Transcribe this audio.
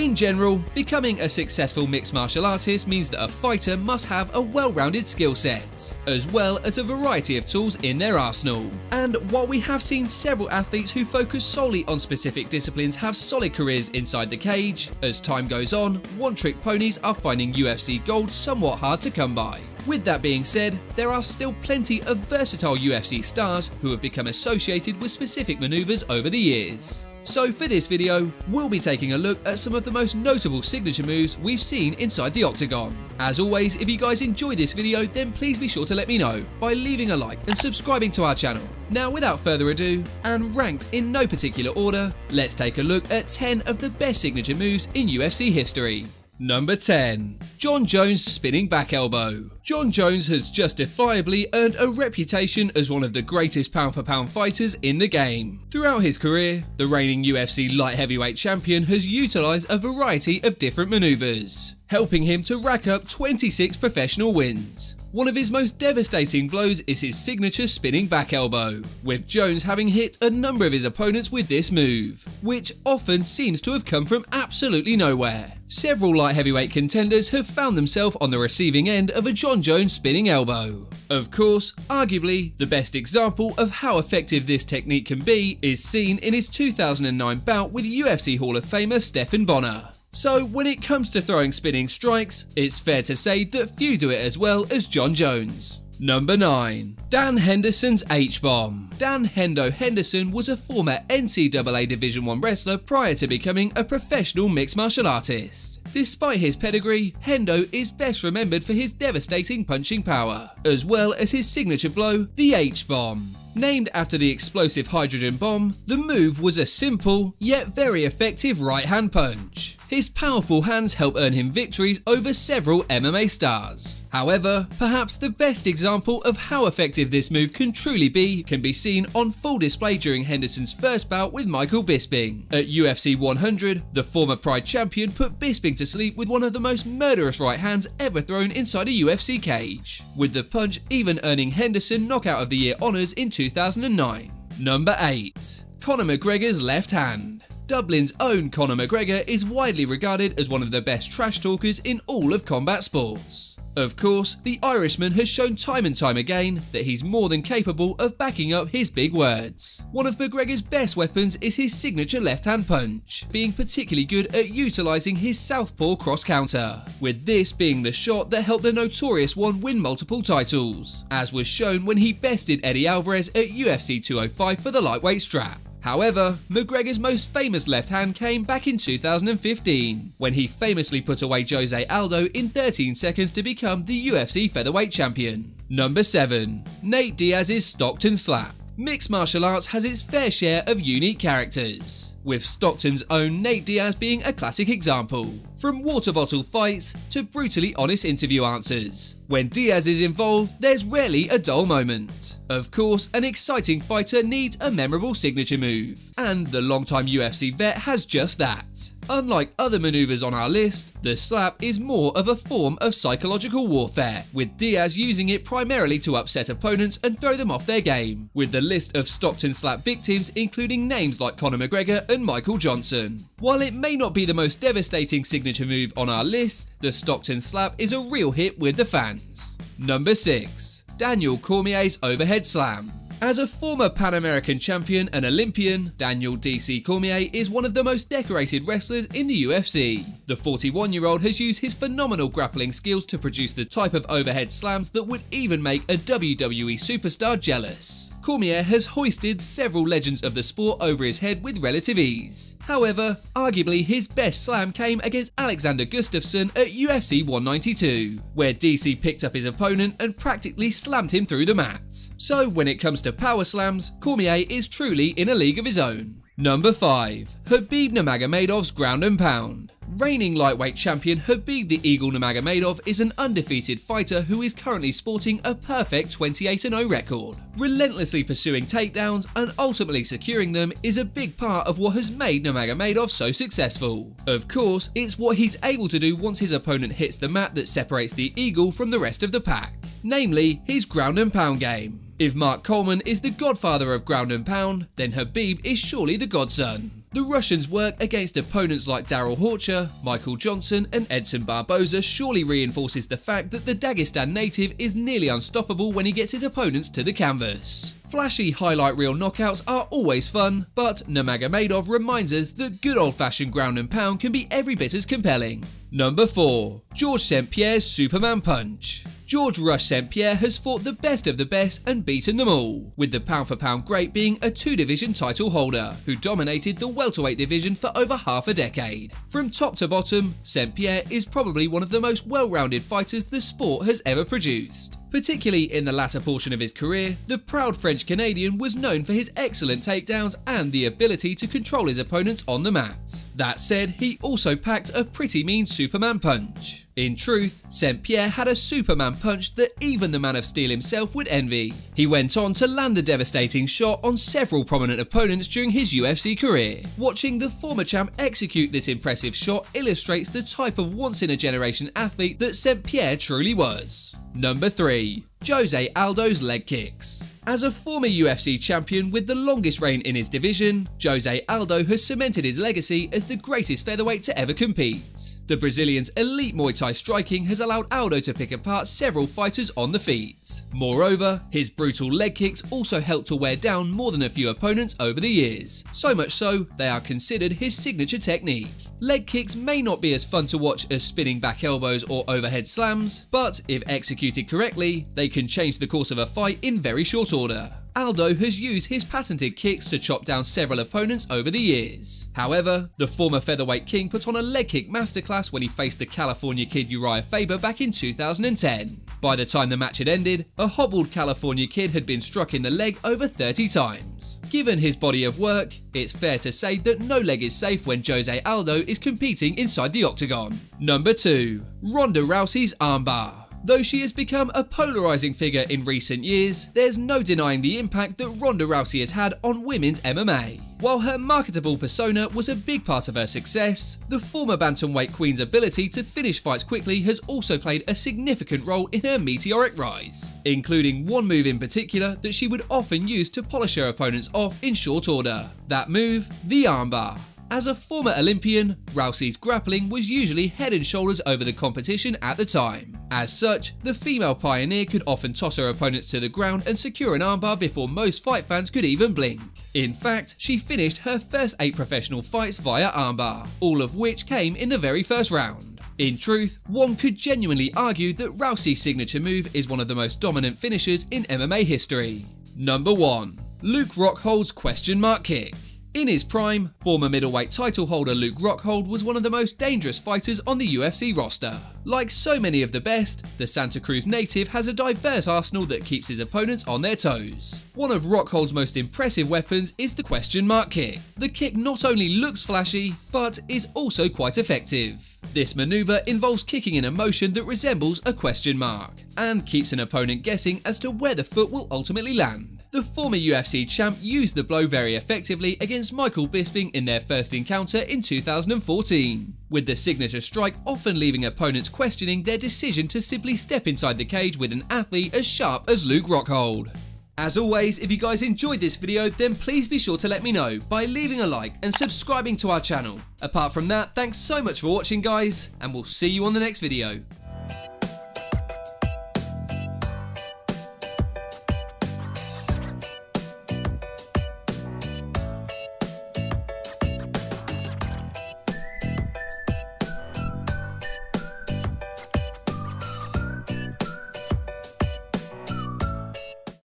In general, becoming a successful mixed martial artist means that a fighter must have a well-rounded skill set, as well as a variety of tools in their arsenal. And while we have seen several athletes who focus solely on specific disciplines have solid careers inside the cage, as time goes on, one-trick ponies are finding UFC gold somewhat hard to come by. With that being said, there are still plenty of versatile UFC stars who have become associated with specific maneuvers over the years. So for this video, we'll be taking a look at some of the most notable signature moves we've seen inside the octagon. As always, if you guys enjoy this video, then please be sure to let me know by leaving a like and subscribing to our channel. Now without further ado, and ranked in no particular order, let's take a look at 10 of the best signature moves in UFC history. Number 10. Jon Jones spinning back elbow. Jon Jones has justifiably earned a reputation as one of the greatest pound-for-pound fighters in the game. Throughout his career, the reigning UFC light heavyweight champion has utilised a variety of different maneuvers, helping him to rack up 26 professional wins. One of his most devastating blows is his signature spinning back elbow, with Jones having hit a number of his opponents with this move, which often seems to have come from absolutely nowhere. Several light heavyweight contenders have found themselves on the receiving end of a Jon Jones spinning elbow. Of course, arguably, the best example of how effective this technique can be is seen in his 2009 bout with UFC Hall of Famer Stephan Bonnar. So when it comes to throwing spinning strikes, it's fair to say that few do it as well as Jon Jones. Number 9. Dan Henderson's H-bomb. Dan Hendo Henderson was a former NCAA Division I wrestler prior to becoming a professional mixed martial artist. Despite his pedigree, Hendo is best remembered for his devastating punching power, as well as his signature blow, the H-bomb. Named after the explosive hydrogen bomb, the move was a simple, yet very effective right-hand punch. His powerful hands help earn him victories over several MMA stars. However, perhaps the best example of how effective this move can truly be can be seen on full display during Henderson's first bout with Michael Bisping. At UFC 100, the former Pride champion put Bisping to sleep with one of the most murderous right hands ever thrown inside a UFC cage, with the punch even earning Henderson Knockout of the Year honours in 2009. Number 8. Conor McGregor's left hand. Dublin's own Conor McGregor is widely regarded as one of the best trash talkers in all of combat sports. Of course, the Irishman has shown time and time again that he's more than capable of backing up his big words. One of McGregor's best weapons is his signature left-hand punch, being particularly good at utilising his southpaw cross-counter, with this being the shot that helped the Notorious One win multiple titles, as was shown when he bested Eddie Alvarez at UFC 205 for the lightweight strap. However, McGregor's most famous left hand came back in 2015, when he famously put away Jose Aldo in 13 seconds to become the UFC featherweight champion. Number 7. Nate Diaz's Stockton slap. Mixed martial arts has its fair share of unique characters, with Stockton's own Nate Diaz being a classic example. From water bottle fights to brutally honest interview answers, when Diaz is involved, there's rarely a dull moment. Of course, an exciting fighter needs a memorable signature move, and the longtime UFC vet has just that. Unlike other maneuvers on our list, the slap is more of a form of psychological warfare, with Diaz using it primarily to upset opponents and throw them off their game, with the list of Stockton slap victims including names like Conor McGregor and Michael Johnson. While it may not be the most devastating signature move on our list, the Stockton slap is a real hit with the fans. Number 6. Daniel Cormier's overhead slam. As a former Pan American champion and Olympian, Daniel DC Cormier is one of the most decorated wrestlers in the UFC. The 41-year-old has used his phenomenal grappling skills to produce the type of overhead slams that would even make a WWE superstar jealous. Cormier has hoisted several legends of the sport over his head with relative ease. However, arguably his best slam came against Alexander Gustafsson at UFC 192, where DC picked up his opponent and practically slammed him through the mat. So when it comes to power slams, Cormier is truly in a league of his own. Number 5. Khabib Nurmagomedov's ground and pound. Reigning lightweight champion Khabib the Eagle Nurmagomedov is an undefeated fighter who is currently sporting a perfect 28-0 record. Relentlessly pursuing takedowns and ultimately securing them is a big part of what has made Nurmagomedov so successful. Of course, it's what he's able to do once his opponent hits the mat that separates the Eagle from the rest of the pack, namely his ground and pound game. If Mark Coleman is the godfather of ground and pound, then Khabib is surely the godson. The Russian's work against opponents like Darrell Horcher, Michael Johnson and Edson Barboza surely reinforces the fact that the Dagestan native is nearly unstoppable when he gets his opponents to the canvas. Flashy highlight reel knockouts are always fun, but Nurmagomedov reminds us that good old-fashioned ground and pound can be every bit as compelling. Number 4. Georges St-Pierre's Superman Punch. George Rush St-Pierre has fought the best of the best and beaten them all, with the pound-for-pound great being a 2-division title holder, who dominated the welterweight division for over half a decade. From top to bottom, St-Pierre is probably one of the most well-rounded fighters the sport has ever produced. Particularly in the latter portion of his career, the proud French-Canadian was known for his excellent takedowns and the ability to control his opponents on the mat. That said, he also packed a pretty mean Superman punch. In truth, St-Pierre had a Superman punch that even the Man of Steel himself would envy. He went on to land the devastating shot on several prominent opponents during his UFC career. Watching the former champ execute this impressive shot illustrates the type of once-in-a-generation athlete that St-Pierre truly was. Number 3. Jose Aldo's leg kicks. As a former UFC champion with the longest reign in his division, Jose Aldo has cemented his legacy as the greatest featherweight to ever compete. The Brazilian's elite Muay Thai striking has allowed Aldo to pick apart several fighters on the feet. Moreover, his brutal leg kicks also helped to wear down more than a few opponents over the years, so much so they are considered his signature technique. Leg kicks may not be as fun to watch as spinning back elbows or overhead slams, but if executed correctly, they can change the course of a fight in very short order. Aldo has used his patented kicks to chop down several opponents over the years. However, the former featherweight king put on a leg kick masterclass when he faced the California kid Uriah Faber back in 2010. By the time the match had ended, a hobbled California kid had been struck in the leg over 30 times. Given his body of work, it's fair to say that no leg is safe when Jose Aldo is competing inside the octagon. Number 2. Ronda Rousey's armbar. Though she has become a polarizing figure in recent years, there's no denying the impact that Ronda Rousey has had on women's MMA. While her marketable persona was a big part of her success, the former bantamweight queen's ability to finish fights quickly has also played a significant role in her meteoric rise, including one move in particular that she would often use to polish her opponents off in short order. That move, the armbar. As a former Olympian, Rousey's grappling was usually head and shoulders over the competition at the time. As such, the female pioneer could often toss her opponents to the ground and secure an armbar before most fight fans could even blink. In fact, she finished her first 8 professional fights via armbar, all of which came in the very first round. In truth, one could genuinely argue that Rousey's signature move is one of the most dominant finishers in MMA history. Number 1. Luke Rockhold's question mark kick. In his prime, former middleweight title holder Luke Rockhold was one of the most dangerous fighters on the UFC roster. Like so many of the best, the Santa Cruz native has a diverse arsenal that keeps his opponents on their toes. One of Rockhold's most impressive weapons is the question mark kick. The kick not only looks flashy, but is also quite effective. This maneuver involves kicking in a motion that resembles a question mark, and keeps an opponent guessing as to where the foot will ultimately land. The former UFC champ used the blow very effectively against Michael Bisping in their first encounter in 2014, with the signature strike often leaving opponents questioning their decision to simply step inside the cage with an athlete as sharp as Luke Rockhold. As always, if you guys enjoyed this video, then please be sure to let me know by leaving a like and subscribing to our channel. Apart from that, thanks so much for watching guys, and we'll see you on the next video.